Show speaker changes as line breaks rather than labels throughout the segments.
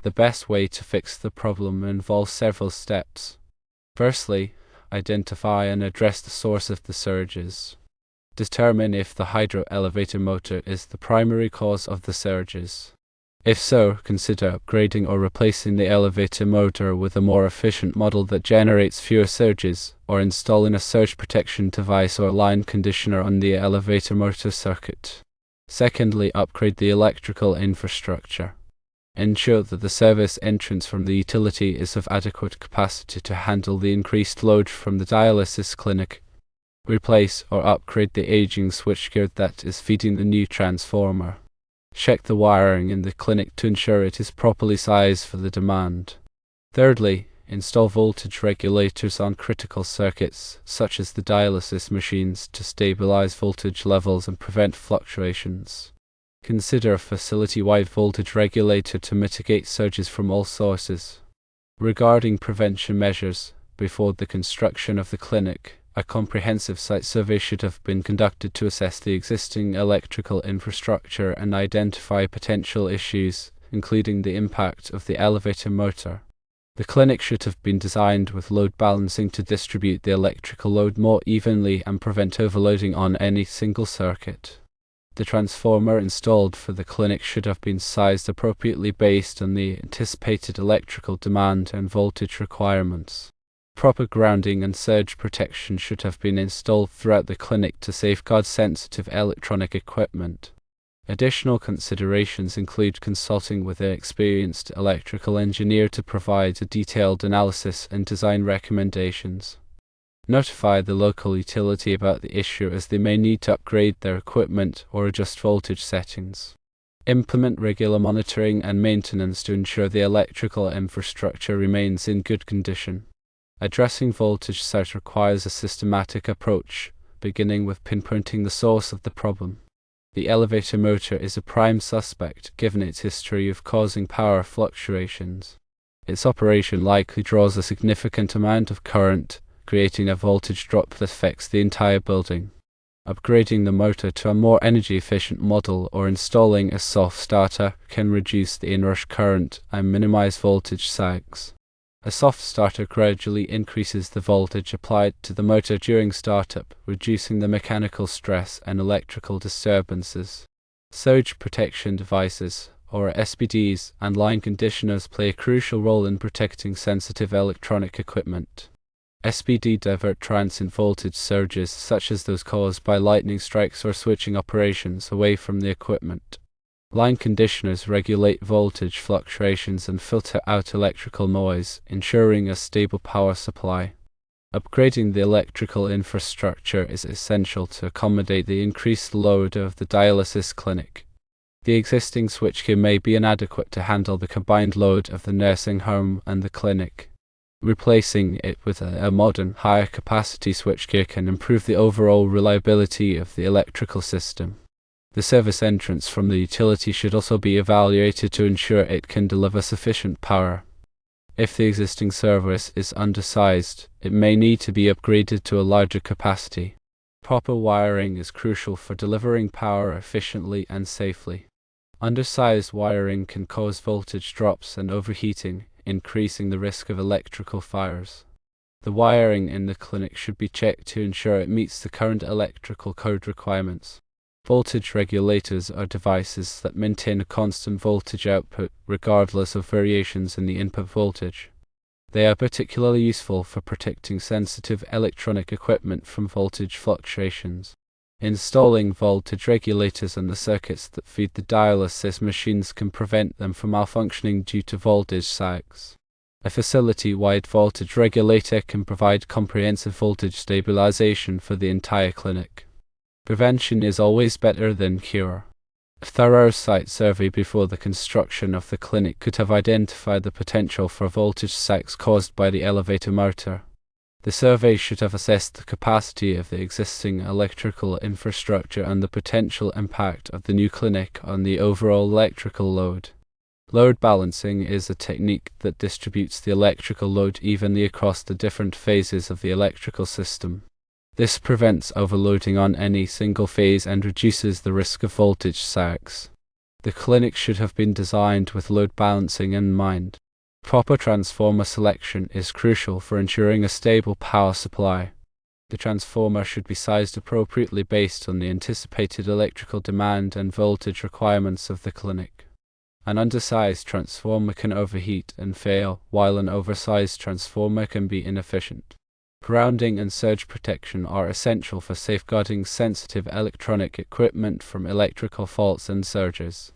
The best way to fix the problem involves several steps. Firstly, identify and address the source of the surges. Determine if the hydro-elevator motor is the primary cause of the surges. If so, consider upgrading or replacing the elevator motor with a more efficient model that generates fewer surges, or installing a surge protection device or line conditioner on the elevator motor circuit. Secondly, upgrade the electrical infrastructure. Ensure that the service entrance from the utility is of adequate capacity to handle the increased load from the dialysis clinic. Replace or upgrade the aging switchgear that is feeding the new transformer. Check the wiring in the clinic to ensure it is properly sized for the demand. Thirdly, install voltage regulators on critical circuits, such as the dialysis machines, to stabilize voltage levels and prevent fluctuations. Consider a facility-wide voltage regulator to mitigate surges from all sources. Regarding prevention measures, before the construction of the clinic, a comprehensive site survey should have been conducted to assess the existing electrical infrastructure and identify potential issues, including the impact of the elevator motor. The clinic should have been designed with load balancing to distribute the electrical load more evenly and prevent overloading on any single circuit. The transformer installed for the clinic should have been sized appropriately based on the anticipated electrical demand and voltage requirements. Proper grounding and surge protection should have been installed throughout the clinic to safeguard sensitive electronic equipment. Additional considerations include consulting with an experienced electrical engineer to provide a detailed analysis and design recommendations. Notify the local utility about the issue, as they may need to upgrade their equipment or adjust voltage settings. Implement regular monitoring and maintenance to ensure the electrical infrastructure remains in good condition. Addressing voltage surge requires a systematic approach, beginning with pinpointing the source of the problem. The elevator motor is a prime suspect, given its history of causing power fluctuations. Its operation likely draws a significant amount of current, creating a voltage drop that affects the entire building. Upgrading the motor to a more energy-efficient model or installing a soft starter can reduce the inrush current and minimize voltage sags. A soft starter gradually increases the voltage applied to the motor during startup, reducing the mechanical stress and electrical disturbances. Surge protection devices, or SPDs, and line conditioners play a crucial role in protecting sensitive electronic equipment. SPD divert transient voltage surges, such as those caused by lightning strikes or switching operations, away from the equipment. Line conditioners regulate voltage fluctuations and filter out electrical noise, ensuring a stable power supply. Upgrading the electrical infrastructure is essential to accommodate the increased load of the dialysis clinic. The existing switchgear may be inadequate to handle the combined load of the nursing home and the clinic. Replacing it with a modern, higher capacity switchgear can improve the overall reliability of the electrical system. The service entrance from the utility should also be evaluated to ensure it can deliver sufficient power. If the existing service is undersized, it may need to be upgraded to a larger capacity. Proper wiring is crucial for delivering power efficiently and safely. Undersized wiring can cause voltage drops and overheating, increasing the risk of electrical fires. The wiring in the clinic should be checked to ensure it meets the current electrical code requirements. Voltage regulators are devices that maintain a constant voltage output regardless of variations in the input voltage. They are particularly useful for protecting sensitive electronic equipment from voltage fluctuations. Installing voltage regulators on the circuits that feed the dialysis machines can prevent them from malfunctioning due to voltage sags. A facility-wide voltage regulator can provide comprehensive voltage stabilization for the entire clinic. Prevention is always better than cure. A thorough site survey before the construction of the clinic could have identified the potential for voltage sags caused by the elevator motor. The survey should have assessed the capacity of the existing electrical infrastructure and the potential impact of the new clinic on the overall electrical load. Load balancing is a technique that distributes the electrical load evenly across the different phases of the electrical system. This prevents overloading on any single phase and reduces the risk of voltage sags. The clinic should have been designed with load balancing in mind. Proper transformer selection is crucial for ensuring a stable power supply. The transformer should be sized appropriately based on the anticipated electrical demand and voltage requirements of the clinic. An undersized transformer can overheat and fail, while an oversized transformer can be inefficient. Grounding and surge protection are essential for safeguarding sensitive electronic equipment from electrical faults and surges.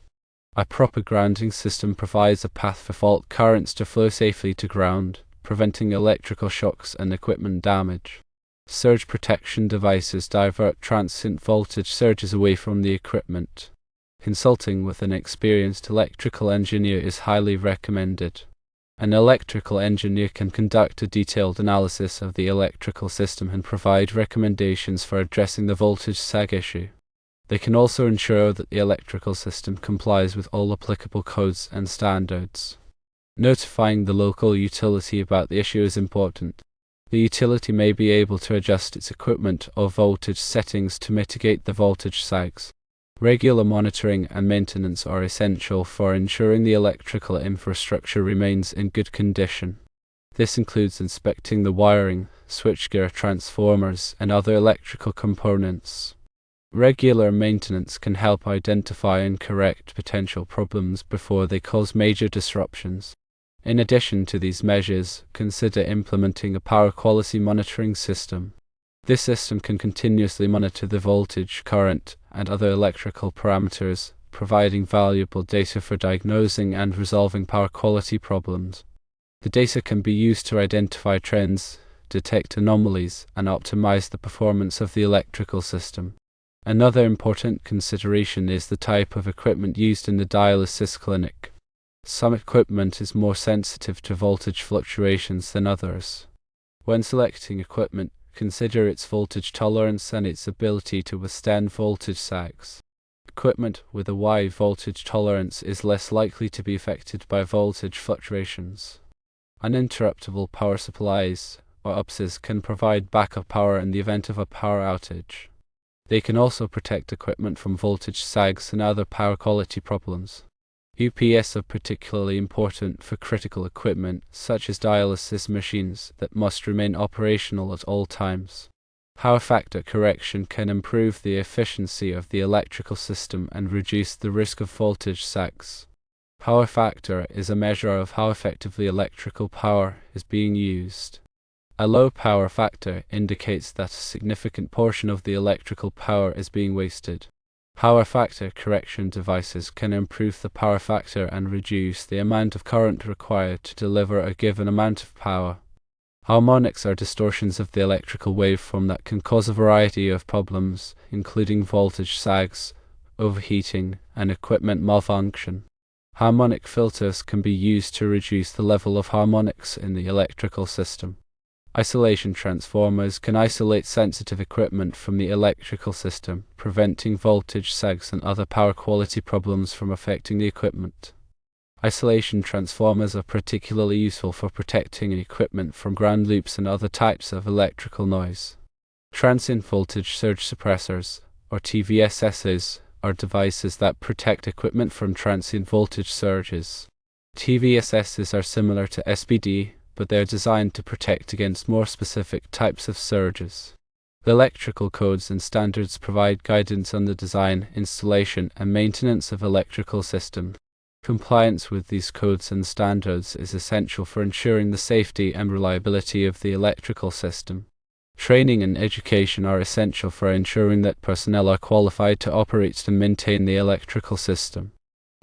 A proper grounding system provides a path for fault currents to flow safely to ground, preventing electrical shocks and equipment damage. Surge protection devices divert transient voltage surges away from the equipment. Consulting with an experienced electrical engineer is highly recommended. An electrical engineer can conduct a detailed analysis of the electrical system and provide recommendations for addressing the voltage sag issue. They can also ensure that the electrical system complies with all applicable codes and standards. Notifying the local utility about the issue is important. The utility may be able to adjust its equipment or voltage settings to mitigate the voltage sags. Regular monitoring and maintenance are essential for ensuring the electrical infrastructure remains in good condition. This includes inspecting the wiring, switchgear, transformers, and other electrical components. Regular maintenance can help identify and correct potential problems before they cause major disruptions. In addition to these measures, consider implementing a power quality monitoring system. This system can continuously monitor the voltage, current, and other electrical parameters, providing valuable data for diagnosing and resolving power quality problems. The data can be used to identify trends, detect anomalies, and optimize the performance of the electrical system. Another important consideration is the type of equipment used in the dialysis clinic. Some equipment is more sensitive to voltage fluctuations than others. When selecting equipment, consider its voltage tolerance and its ability to withstand voltage sags. Equipment with a wide voltage tolerance is less likely to be affected by voltage fluctuations. Uninterruptible power supplies, or UPSs, can provide backup power in the event of a power outage. They can also protect equipment from voltage sags and other power quality problems. UPS are particularly important for critical equipment, such as dialysis machines, that must remain operational at all times. Power factor correction can improve the efficiency of the electrical system and reduce the risk of voltage sags. Power factor is a measure of how effectively electrical power is being used. A low power factor indicates that a significant portion of the electrical power is being wasted. Power factor correction devices can improve the power factor and reduce the amount of current required to deliver a given amount of power. Harmonics are distortions of the electrical waveform that can cause a variety of problems, including voltage sags, overheating, and equipment malfunction. Harmonic filters can be used to reduce the level of harmonics in the electrical system. Isolation transformers can isolate sensitive equipment from the electrical system, preventing voltage sags and other power quality problems from affecting the equipment. Isolation transformers are particularly useful for protecting equipment from ground loops and other types of electrical noise. Transient voltage surge suppressors, or TVSSs, are devices that protect equipment from transient voltage surges. TVSSs are similar to SPD, but they are designed to protect against more specific types of surges. The electrical codes and standards provide guidance on the design, installation, and maintenance of electrical systems. Compliance with these codes and standards is essential for ensuring the safety and reliability of the electrical system. Training and education are essential for ensuring that personnel are qualified to operate and maintain the electrical system.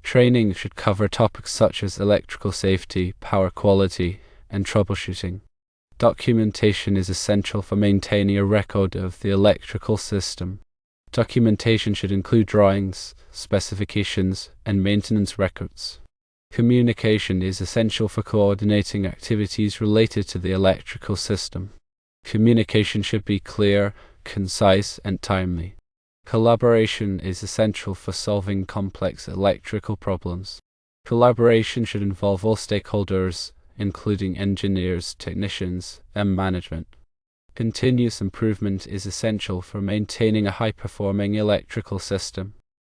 Training should cover topics such as electrical safety, power quality, and troubleshooting. Documentation is essential for maintaining a record of the electrical system. Documentation should include drawings, specifications, and maintenance records. Communication is essential for coordinating activities related to the electrical system. Communication should be clear, concise, and timely. Collaboration is essential for solving complex electrical problems. Collaboration should involve all stakeholders, including engineers, technicians, and management. Continuous improvement is essential for maintaining a high-performing electrical system.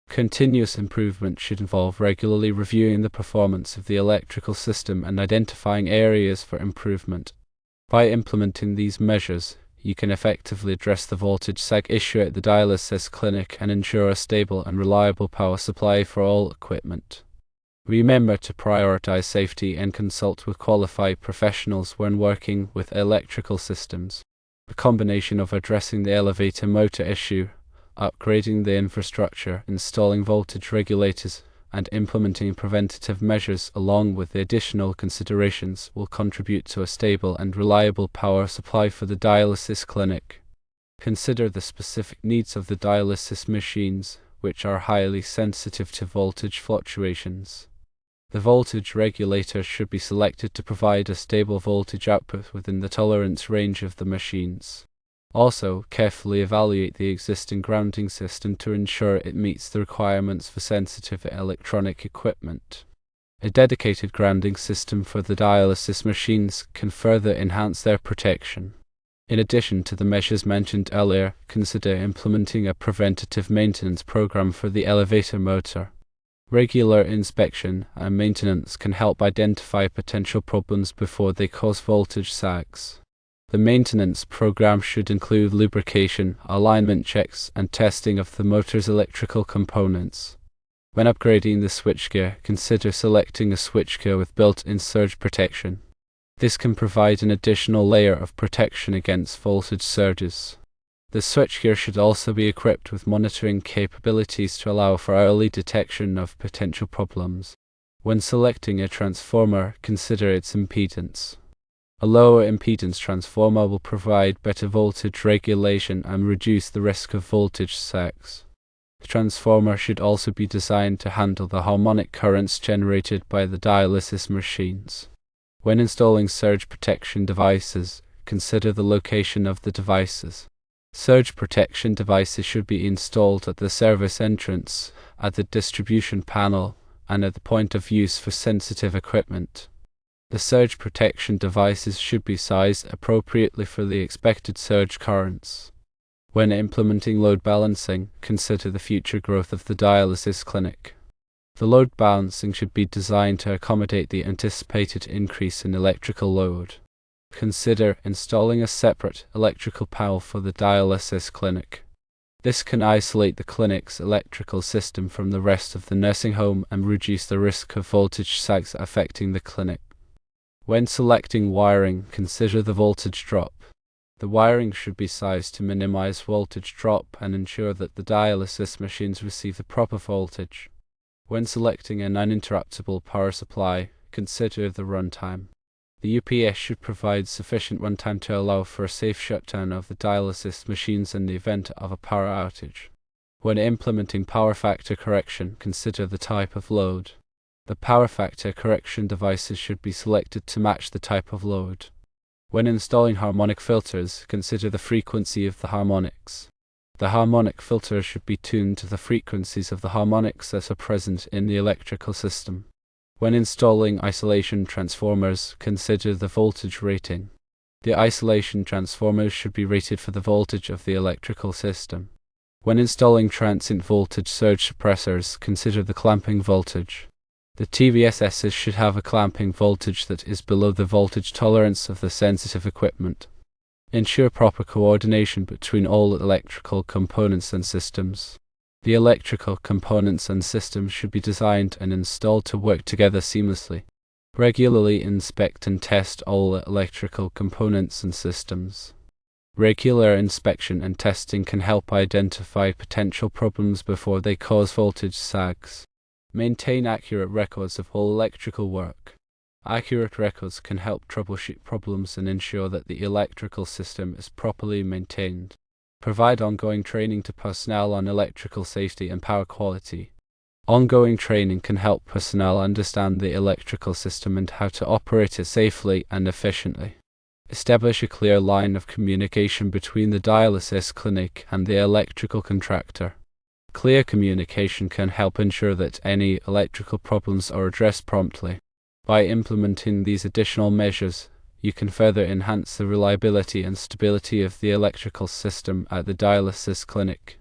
Continuous improvement should involve regularly reviewing the performance of the electrical system and identifying areas for improvement. By implementing these measures, you can effectively address the voltage sag issue at the dialysis clinic and ensure a stable and reliable power supply for all equipment. Remember to prioritize safety and consult with qualified professionals when working with electrical systems. The combination of addressing the elevator motor issue, upgrading the infrastructure, installing voltage regulators, and implementing preventative measures along with the additional considerations will contribute to a stable and reliable power supply for the dialysis clinic. Consider the specific needs of the dialysis machines, which are highly sensitive to voltage fluctuations. The voltage regulator should be selected to provide a stable voltage output within the tolerance range of the machines. Also, carefully evaluate the existing grounding system to ensure it meets the requirements for sensitive electronic equipment. A dedicated grounding system for the dialysis machines can further enhance their protection. In addition to the measures mentioned earlier, consider implementing a preventative maintenance program for the elevator motor. Regular inspection and maintenance can help identify potential problems before they cause voltage sags. The maintenance program should include lubrication, alignment checks, and testing of the motor's electrical components. When upgrading the switchgear, consider selecting a switchgear with built-in surge protection. This can provide an additional layer of protection against voltage surges. The switchgear should also be equipped with monitoring capabilities to allow for early detection of potential problems. When selecting a transformer, consider its impedance. A lower impedance transformer will provide better voltage regulation and reduce the risk of voltage sags. The transformer should also be designed to handle the harmonic currents generated by the dialysis machines. When installing surge protection devices, consider the location of the devices. Surge protection devices should be installed at the service entrance, at the distribution panel, and at the point of use for sensitive equipment. The surge protection devices should be sized appropriately for the expected surge currents. When implementing load balancing, consider the future growth of the dialysis clinic. The load balancing should be designed to accommodate the anticipated increase in electrical load. Consider installing a separate electrical panel for the dialysis clinic. This can isolate the clinic's electrical system from the rest of the nursing home and reduce the risk of voltage sags affecting the clinic. When selecting wiring, consider the voltage drop. The wiring should be sized to minimize voltage drop and ensure that the dialysis machines receive the proper voltage. When selecting an uninterruptible power supply, consider the runtime. The UPS should provide sufficient runtime to allow for a safe shutdown of the dialysis machines in the event of a power outage. When implementing power factor correction, consider the type of load. The power factor correction devices should be selected to match the type of load. When installing harmonic filters, consider the frequency of the harmonics. The harmonic filter should be tuned to the frequencies of the harmonics that are present in the electrical system. When installing isolation transformers, consider the voltage rating. The isolation transformers should be rated for the voltage of the electrical system. When installing transient voltage surge suppressors, consider the clamping voltage. The TVSSs should have a clamping voltage that is below the voltage tolerance of the sensitive equipment. Ensure proper coordination between all electrical components and systems. The electrical components and systems should be designed and installed to work together seamlessly. Regularly inspect and test all electrical components and systems. Regular inspection and testing can help identify potential problems before they cause voltage sags. Maintain accurate records of all electrical work. Accurate records can help troubleshoot problems and ensure that the electrical system is properly maintained. Provide ongoing training to personnel on electrical safety and power quality. Ongoing training can help personnel understand the electrical system and how to operate it safely and efficiently. Establish a clear line of communication between the dialysis clinic and the electrical contractor. Clear communication can help ensure that any electrical problems are addressed promptly. By implementing these additional measures, you can further enhance the reliability and stability of the electrical system at the dialysis clinic.